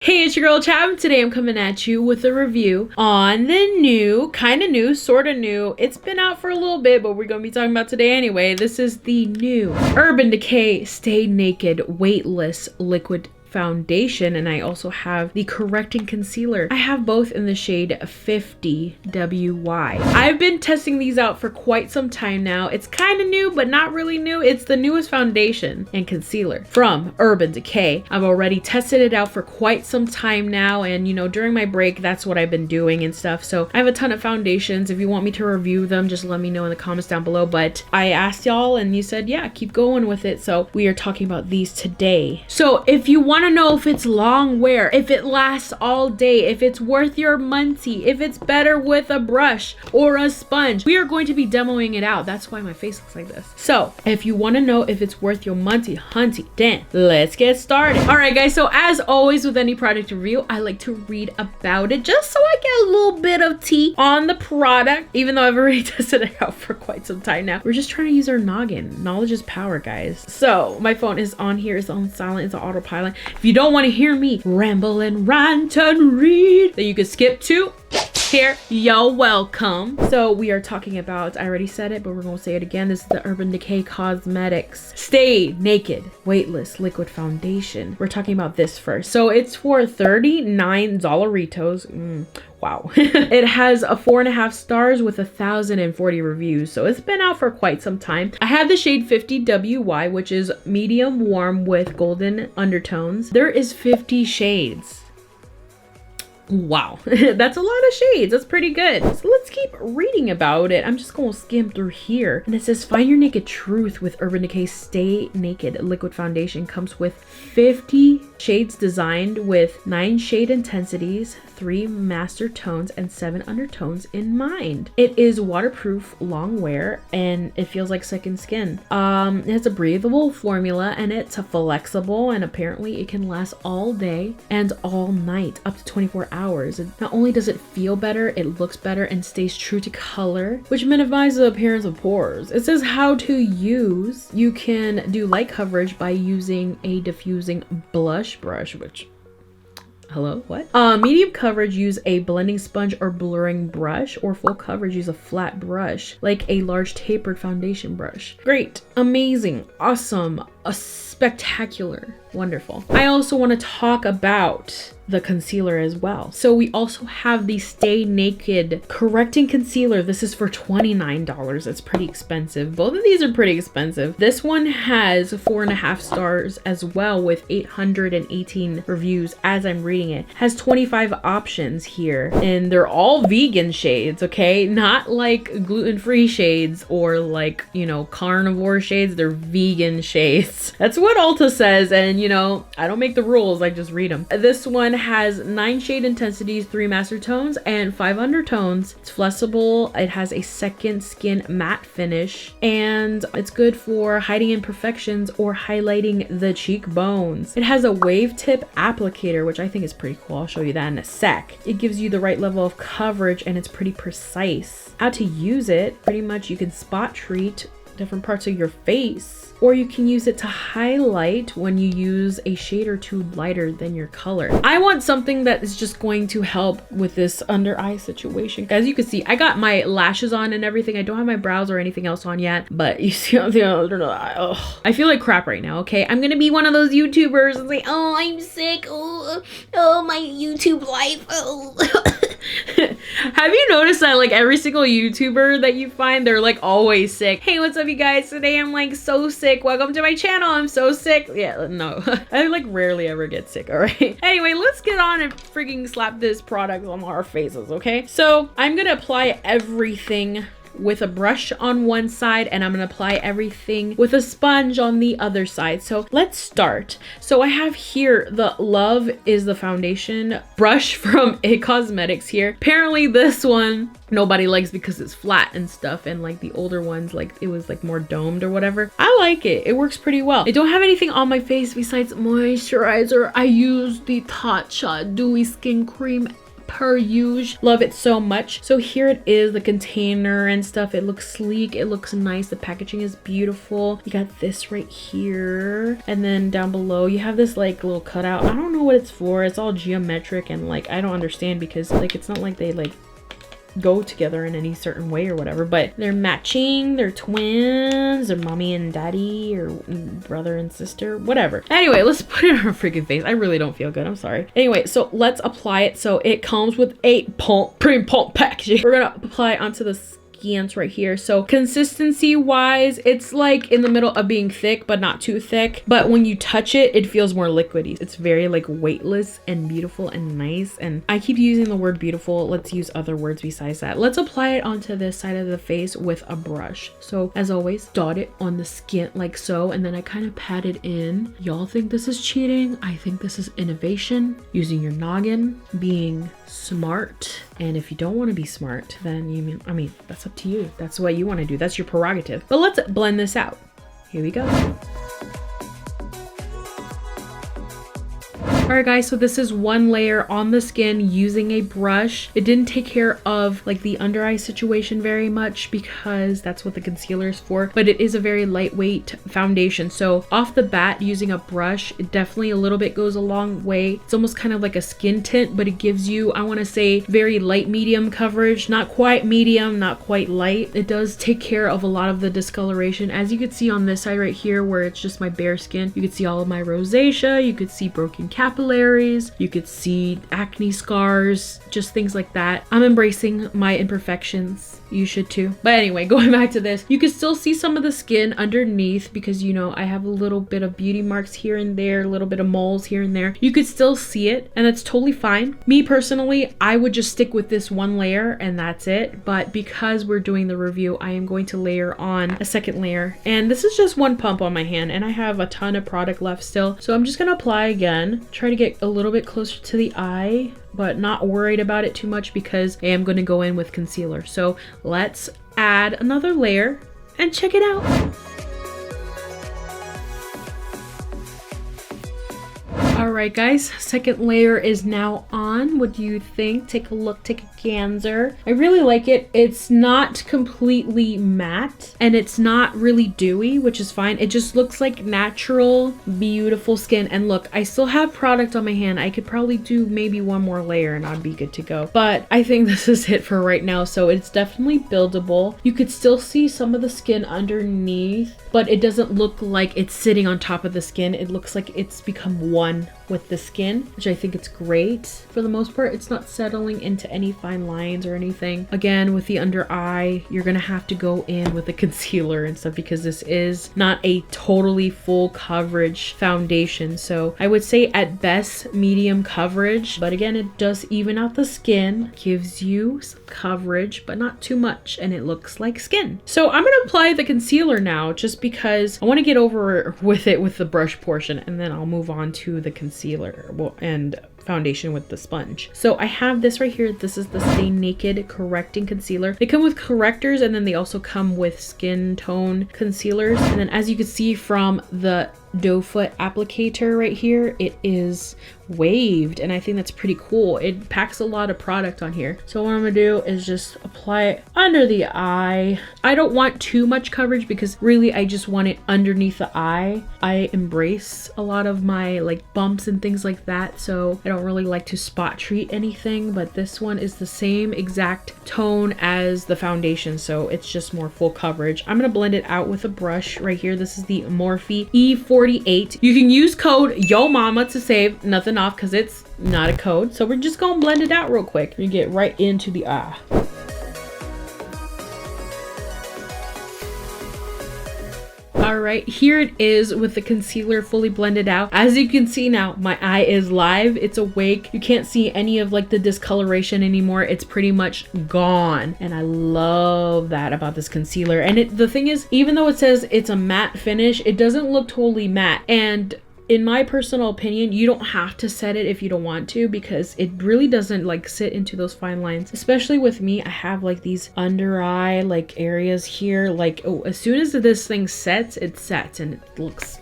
Hey, it's your girl Chab. Today I'm coming at you with a review on the new, kind of new, sort of new. It's been out for a little bit, but we're going to be talking about today anyway. This is the new Urban Decay Stay Naked Weightless Liquid Foundation, and I also have the correcting concealer. I have both in the shade 50WY. I've been testing these out for quite some time now. It's kind of new, but not really new. It's the newest foundation and concealer from Urban Decay. I've already tested it out for quite some time now, and you know, during my break, that's what I've been doing and stuff. So I have a ton of foundations. If you want me to review them, just let me know in the comments down below. But I asked y'all and you said, yeah, keep going with it. So we are talking about these today. So if you want to know if it's long wear, if it lasts all day, if it's worth your money, if it's better with a brush or a sponge, we are going to be demoing it out. That's why my face looks like this. So if you want to know if it's worth your money, hunty, then let's get started. All right, guys. So as always with any product review, I like to read about it just so I get a little bit of tea on the product, even though I've already tested it out for quite some time now. We're just trying to use our noggin. Knowledge is power, guys. So my phone is on here. It's on silent. It's on autopilot. If you don't want to hear me ramble and rant and read, then you can skip to here. You're welcome. So we are talking about, I already said it, but we're gonna say it again. This is the Urban Decay Cosmetics Stay Naked Weightless Liquid Foundation. We're talking about this first. So it's for $39. Wow. It has a 4.5 stars with 1,040 reviews. So it's been out for quite some time. I have the shade 50WY, which is medium warm with golden undertones. There is 50 shades. Wow. That's a lot of shades. That's pretty good. So let's keep reading about it. I'm just gonna skim through here. And it says, find your naked truth with Urban Decay Stay Naked Liquid Foundation. Comes with 50 shades designed with 9 shade intensities, 3 master tones, and 7 undertones in mind. It is waterproof, long wear, and it feels like second skin. It has a breathable formula, and it's flexible, and apparently it can last all day and all night, up to 24 hours. And not only does it feel better, it looks better and stays true to color, which minimizes the appearance of pores. It says how to use. You can do light coverage by using a diffusing blush brush, which, hello, what? Medium coverage, use a blending sponge or blurring brush, or full coverage, use a flat brush, like a large tapered foundation brush. Great, amazing, awesome, spectacular, wonderful. I also want to talk about the concealer as well. So we also have the Stay Naked Correcting Concealer. This is for $29. It's pretty expensive. Both of these are pretty expensive. This one has 4.5 stars as well with 818 reviews as I'm reading it. Has 25 options here, and they're all vegan shades, okay? Not like gluten-free shades or like, you know, carnivore shades. They're vegan shades. That's what Ulta says, and you know, I don't make the rules, I just read them. This one has 9 shade intensities, 3 master tones, and 5 undertones. It's flexible. It has a second skin matte finish, and it's good for hiding imperfections or highlighting the cheekbones. It has a wave tip applicator, which I think is pretty cool. I'll show you that in a sec. It gives you the right level of coverage, and it's pretty precise. How to use it, pretty much you can spot treat different parts of your face, or you can use it to highlight when you use a shade or two lighter than your color. I want something that is just going to help with this under eye situation. As you can see, I got my lashes on and everything. I don't have my brows or anything else on yet, but you see on the other eye. Oh, I feel like crap right now, okay? I'm gonna be one of those YouTubers and say, oh, I'm sick. Oh, my YouTube life. Oh. Have you noticed that like every single YouTuber that you find, they're like always sick? Hey, what's up, you guys? Today I'm like so sick. Welcome to my channel. I'm so sick. Yeah, no. I like rarely ever get sick, all right? Anyway, let's get on and freaking slap this product on our faces, okay? So I'm gonna apply everything with a brush on one side, and I'm gonna apply everything with a sponge on the other side. So let's start. So I have here the Love is the foundation brush from It Cosmetics here. Apparently this one nobody likes because it's flat and stuff, and like the older ones, like it was like more domed or whatever. I like it. It works pretty well. I don't have anything on my face besides moisturizer. I use the Tatcha Dewy Skin Cream per usual. Love it so much. So here it is, the container and stuff. It looks sleek, it looks nice, the packaging is beautiful. You got this right here, and then down below you have this like little cutout. I don't know what it's for. It's all geometric and like I don't understand because like it's not like they like go together in any certain way or whatever, but they're matching, they're twins, they're mommy and daddy or brother and sister, whatever. Anyway, let's put it on our freaking face. I really don't feel good, I'm sorry. Anyway, so let's apply it. So it comes with a pre-pump packaging. We're gonna apply it onto the scans right here. So consistency wise, it's like in the middle of being thick but not too thick, but when you touch it, it feels more liquidy. It's very like weightless and beautiful and nice, and I keep using the word beautiful. Let's use other words besides that. Let's apply it onto this side of the face with a brush. So as always, dot it on the skin like so, and then I kind of pat it in. Y'all think this is cheating? I think this is innovation, using your noggin, being smart. And if you don't want to be smart, then I mean that's up to you. That's what you want to do. That's your prerogative. But let's blend this out. Here we go. Alright guys, so this is one layer on the skin using a brush. It didn't take care of like the under eye situation very much because that's what the concealer is for, but it is a very lightweight foundation. So off the bat, using a brush, it definitely a little bit goes a long way. It's almost kind of like a skin tint, but it gives you, I want to say, very light medium coverage. Not quite medium, not quite light. It does take care of a lot of the discoloration. As you can see on this side right here where it's just my bare skin, you could see all of my rosacea, you could see broken capillaries, you could see acne scars, just things like that. I'm embracing my imperfections. You should too. But anyway, going back to this, you can still see some of the skin underneath because, you know, I have a little bit of beauty marks here and there, a little bit of moles here and there. You could still see it, and that's totally fine. Me personally, I would just stick with this one layer and that's it. But because we're doing the review, I am going to layer on a second layer. And this is just one pump on my hand, and I have a ton of product left still. So I'm just gonna apply again, try to get a little bit closer to the eye, but not worried about it too much because I am going to go in with concealer. So let's add another layer and check it out. Alright guys, second layer is now on. What do you think? Take a look, take a gander. I really like it. It's not completely matte and it's not really dewy, which is fine. It just looks like natural, beautiful skin. And look, I still have product on my hand. I could probably do maybe one more layer and I'd be good to go. But I think this is it for right now. So it's definitely buildable. You could still see some of the skin underneath, but it doesn't look like it's sitting on top of the skin. It looks like it's become one with the skin, which I think it's great. For the most part, it's not settling into any fine lines or anything. Again, with the under eye, you're gonna have to go in with a concealer and stuff because this is not a totally full coverage foundation. So I would say at best medium coverage, but again, it does even out the skin, gives you some coverage, but not too much, and it looks like skin. So I'm gonna apply the concealer now just because I want to get over with it with the brush portion, and then I'll move on to the concealer and foundation with the sponge. So I have this right here. This is the Stay Naked Correcting Concealer. They come with correctors and then they also come with skin tone concealers. And then as you can see from the doe foot applicator right here, it is waved, and I think that's pretty cool. It packs a lot of product on here. So what I'm gonna do is just apply it under the eye. I don't want too much coverage because really I just want it underneath the eye. I embrace a lot of my like bumps and things like that, so I don't really like to spot treat anything, but this one is the same exact tone as the foundation, so it's just more full coverage. I'm gonna blend it out with a brush right here. This is the Morphe E48. You can use code YOMAMA to save nothing off because it's not a code. So we're just gonna blend it out real quick. You get right into the eye. All right, here it is with the concealer fully blended out. As you can see now, my eye is live, it's awake. You can't see any of like the discoloration anymore. It's pretty much gone. And I love that about this concealer. And the thing is, even though it says it's a matte finish, it doesn't look totally matte. And in my personal opinion, you don't have to set it if you don't want to, because it really doesn't like sit into those fine lines. Especially with me, I have like these under eye like areas here. Like, oh, as soon as this thing sets, it sets and it looks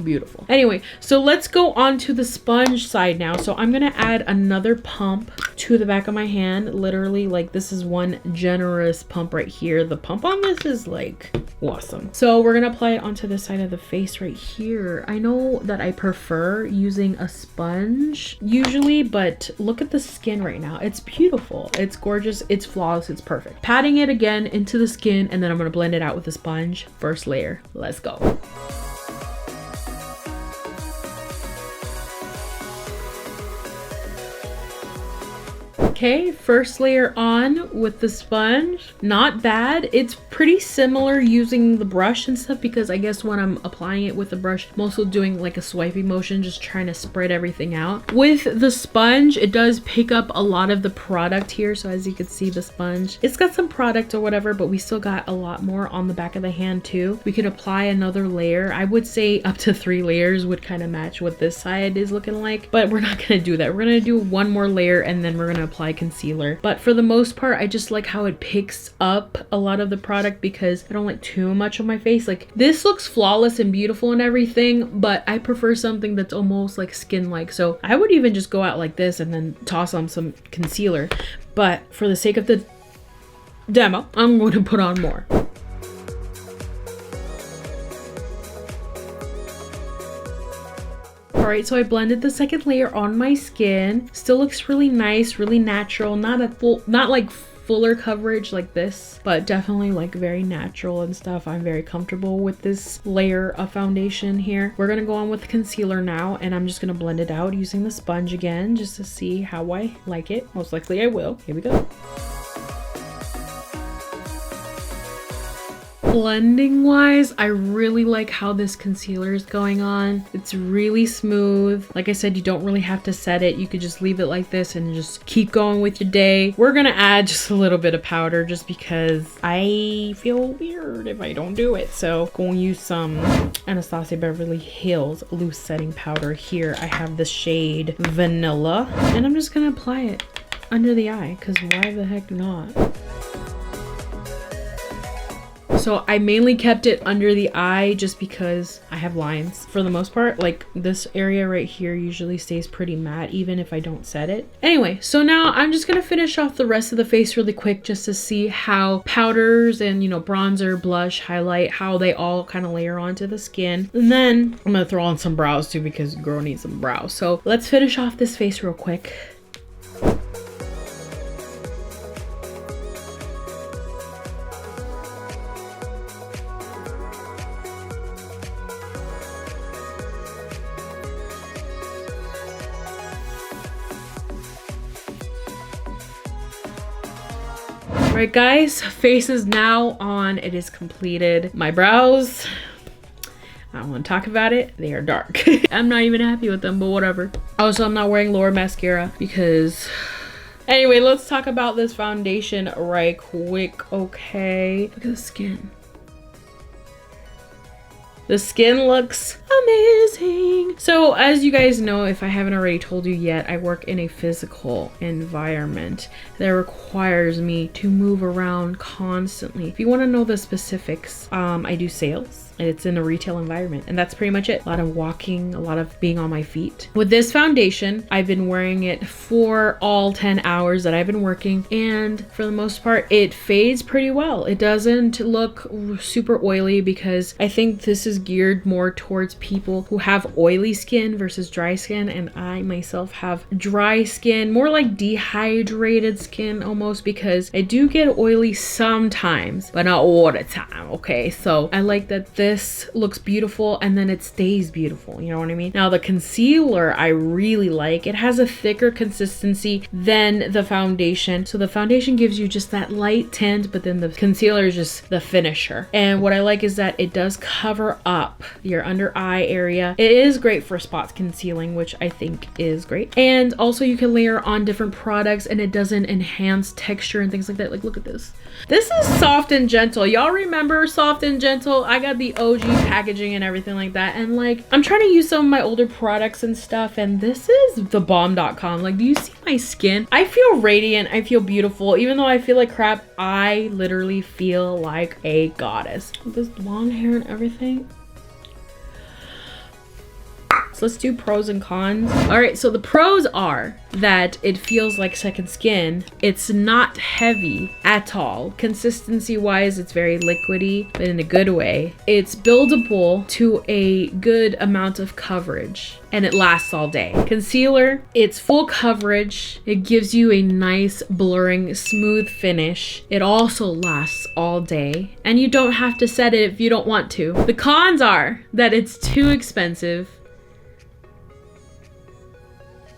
beautiful. Anyway, so let's go on to the sponge side now. So I'm gonna add another pump to the back of my hand. Literally, like, this is one generous pump right here. The pump on this is like awesome. So we're gonna apply it onto the side of the face right here. I know that I prefer using a sponge usually, but look at the skin right now. It's beautiful, it's gorgeous, it's flawless, it's perfect. Patting it again into the skin, and then I'm gonna blend it out with a sponge. First layer, let's go. Okay, first layer on with the sponge. Not bad. It's pretty similar using the brush and stuff, because I guess when I'm applying it with the brush, I'm also doing like a swiping motion, just trying to spread everything out. With the sponge, it does pick up a lot of the product here. So as you can see, the sponge, it's got some product or whatever, but we still got a lot more on the back of the hand too. We could apply another layer. I would say up to 3 layers would kind of match what this side is looking like, but we're not gonna do that. We're gonna do one more layer, and then we're gonna apply concealer. But for the most part, I just like how it picks up a lot of the product, because I don't like too much on my face. Like, this looks flawless and beautiful and everything, but I prefer something that's almost like skin-like. So I would even just go out like this and then toss on some concealer. But for the sake of the demo, I'm going to put on more. All right, so I blended the second layer on my skin. Still looks really nice, really natural. Not like fuller coverage like this, but definitely like very natural and stuff. I'm very comfortable with this layer of foundation here. We're gonna go on with concealer now, and I'm just gonna blend it out using the sponge again, just to see how I like it. Most likely I will. Here we go. Blending wise, I really like how this concealer is going on. It's really smooth. Like I said, you don't really have to set it. You could just leave it like this and just keep going with your day. We're gonna add just a little bit of powder, just because I feel weird if I don't do it. So I'm gonna use some Anastasia Beverly Hills loose setting powder here. I have the shade Vanilla, and I'm just gonna apply it under the eye, because why the heck not? So I mainly kept it under the eye just because I have lines. For the most part, like this area right here usually stays pretty matte even if I don't set it. Anyway, so now I'm just gonna finish off the rest of the face really quick, just to see how powders and, you know, bronzer, blush, highlight, how they all kind of layer onto the skin. And then I'm gonna throw on some brows too, because girl needs some brows. So let's finish off this face real quick. Alright guys, face is now on. It is completed. My brows, I don't want to talk about it. They are dark. I'm not even happy with them, but whatever. Also, I'm not wearing lower mascara because... Anyway, let's talk about this foundation right quick, okay? Look at the skin. The skin looks amazing. So as you guys know, if I haven't already told you yet, I work in a physical environment that requires me to move around constantly. If you want to know the specifics, I do sales. And it's in a retail environment, and that's pretty much it. A lot of walking, a lot of being on my feet. With this foundation, I've been wearing it for all 10 hours that I've been working, and for the most part, it fades pretty well. It doesn't look super oily, because I think this is geared more towards people who have oily skin versus dry skin, and I myself have dry skin, more like dehydrated skin almost, because I do get oily sometimes, but not all the time, okay? So I like that this looks beautiful and then it stays beautiful, you know what I mean? Now the concealer I really like. It has a thicker consistency than the foundation. So the foundation gives you just that light tint, but then the concealer is just the finisher. And what I like is that it does cover up your under eye area. It is great for spot concealing, which I think is great. And also you can layer on different products and it doesn't enhance texture and things like that. Like, look at this. This is Soft and Gentle. Y'all remember Soft and Gentle? I got the OG packaging and everything like that, and like I'm trying to use some of my older products and stuff, and this is thebomb.com. Like, do you see my skin? I feel radiant. I feel beautiful. Even though I feel like crap, I literally feel like a goddess with this blonde hair and everything. So let's do pros and cons. All right, so the pros are that it feels like second skin. It's not heavy at all. Consistency wise, it's very liquidy, but in a good way. It's buildable to a good amount of coverage, and it lasts all day. Concealer, it's full coverage. It gives you a nice blurring, smooth finish. It also lasts all day, and you don't have to set it if you don't want to. The cons are that it's too expensive.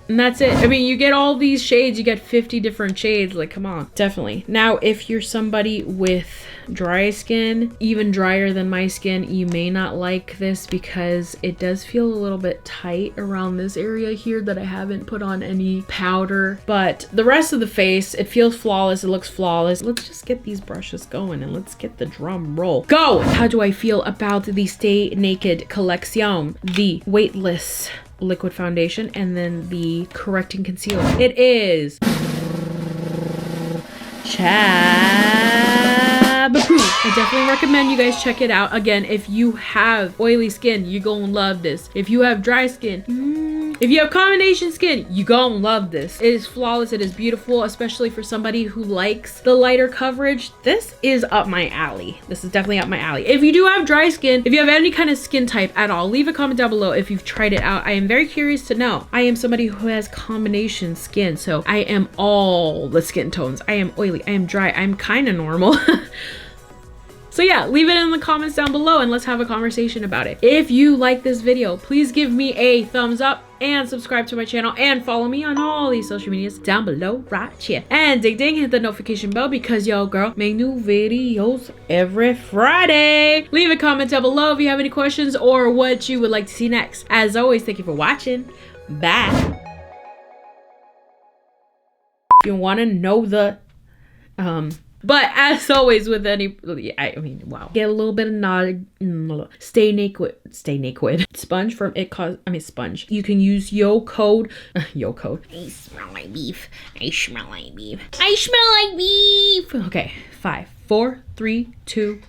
And that's it. I mean, you get all these shades, you get 50 different shades, like come on. Definitely. Now, if you're somebody with dry skin, even drier than my skin, you may not like this because it does feel a little bit tight around this area here that I haven't put on any powder. But the rest of the face, it feels flawless, it looks flawless. Let's just get these brushes going and let's get the drum roll. Go! How do I feel about the Stay Naked Collection? The weightless liquid foundation and then the correcting concealer. It is Chab. I definitely recommend you guys check it out. Again, if you have oily skin, you're gonna love this. If you have dry skin, if you have combination skin, you gonna love this. It is flawless, it is beautiful, especially for somebody who likes the lighter coverage. This is up my alley. This is definitely up my alley. If you do have dry skin, if you have any kind of skin type at all, leave a comment down below if you've tried it out. I am very curious to know. I am somebody who has combination skin, so I am all the skin tones. I am oily, I am dry, I'm kind of normal. So yeah, leave it in the comments down below and let's have a conversation about it. If you like this video, please give me a thumbs up and subscribe to my channel and follow me on all these social medias down below right here. And ding ding, hit the notification bell because yo girl make new videos every Friday. Leave a comment down below if you have any questions or what you would like to see next. As always, thank you for watching. Bye. If you want to know the but as always with any, I mean, wow. Get a little bit of Stay Naked sponge from sponge. You can use yo code. I smell like beef. I smell like beef. I smell like beef. Okay, 5, 4, 3, 2.